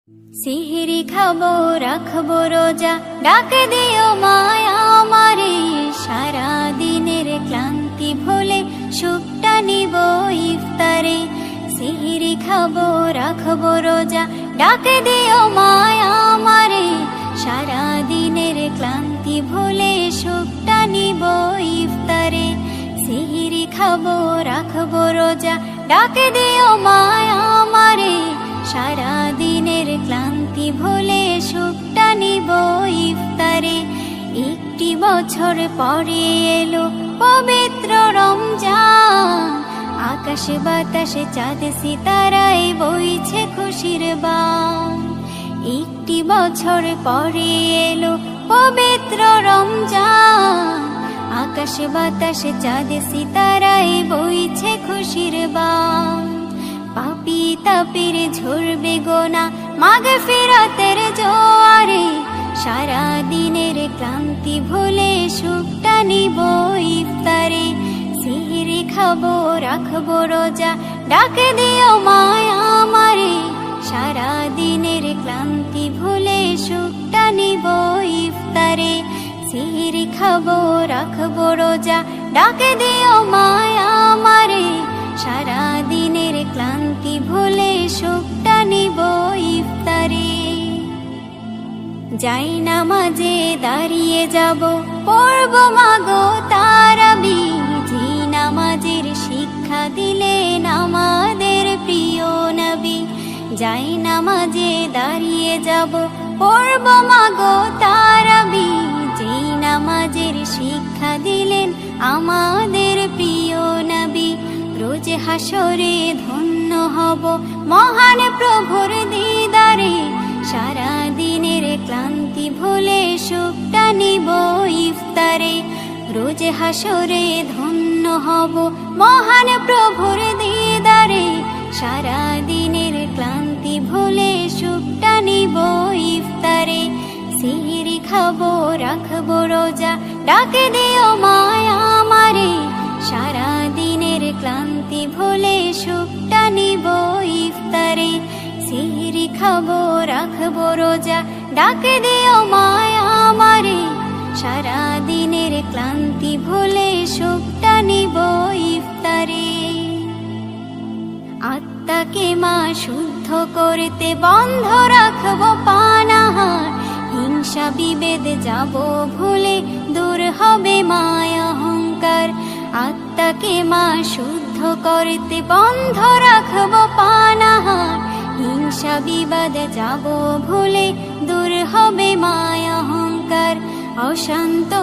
সিহিরি খাবো রাখবো রোজা, ডাক দিও মায়া আমারে। সারা দিনের ক্লান্তি ভুলে সুখটা নিব ইফতারে। সিহিরি খাবো রাখবো রোজা, ডাক দিও মায়া আমারে। সারা দিনের ক্লান্তি ভুলে সুখটা নিব ইফতারে। সিহিরি খাবো রাখবো রোজা, ডাক দিও মায়া আমারে। সারা দিনের ক্লান্তি ভুলে সুখটা নিব ইফতারে। একটি বছর পরে এলো পবিত্র রমজান, আকাশে বাতাসে চাঁদ সিতারায় বইছে খুশির বান। একটি বছর পরে এলো পবিত্র রমজান, আকাশে বাতাসে চাঁদ সিতারায় বইছে খুশির বান। পাপী তাপির ঝরবে গোনা মাগফিরাতের জোয়ারে। সারা দিনের ক্লান্তি ভুলে সুখটা নিব ইফতারে। সিহিরি খাবো রাখবো রোজা, ডাক দিও মায়া আমারে। সারা দিনের ক্লান্তি ভুলে সুখটা নিব ইফতারে। সিহিরি খাবো রাখবো রোজা, ডাক দিও মায়া আমারে। সারা দিনের ক্লান্তি ভুলে সুখটা নিব ইফতারে। যাই নামাজে দাঁড়িয়ে যাব, পড়ব মাগো তারাবি। যে নামাজের শিক্ষা দিলেন আমাদের প্রিয় নবী। যাই নামাজে দাঁড়িয়ে যাব, পড়ব মাগো তারাবি। যে নামাজের শিক্ষা দিলেন আমাদের প্রিয় নবী। রোজ হাসরে ধন্য হব মহান প্রভুর দিদারে। সারা দিনের ক্লান্তি ভুলে সুখটা নিব ইফতারে। রোজ হাসরে ধন্য হব মহান প্রভুর দিদারে। সারা দিনের ক্লান্তি ভুলে সুখটা নিব ইফতারে। সিহিরি খাবো রাখবো রোজা, ডাক দিও মায়া আমারে। সারা দিনের ক্লান্তি ভুলে সুখটা নিব ইফতারে। সিহিরি খাবো রাখবো রোজা, ডাক দিও মায়া আমারে। সারা দিনের ক্লান্তি ভুলে সুখটা নিব ইফতারে। আত্মাকে মা শুদ্ধ করতে বন্ধ রাখবো পানাহার। হিংসা বিভেদ যাব ভুলে দূর হবে মায়া অহংকার। আত্মাকে মা শুদ্ধ করতে বন্ধ রাখবো পানাহার। হিংসা বিবাদ যাব ভুলে দূর হবে মায়া অহংকার। অশান্ত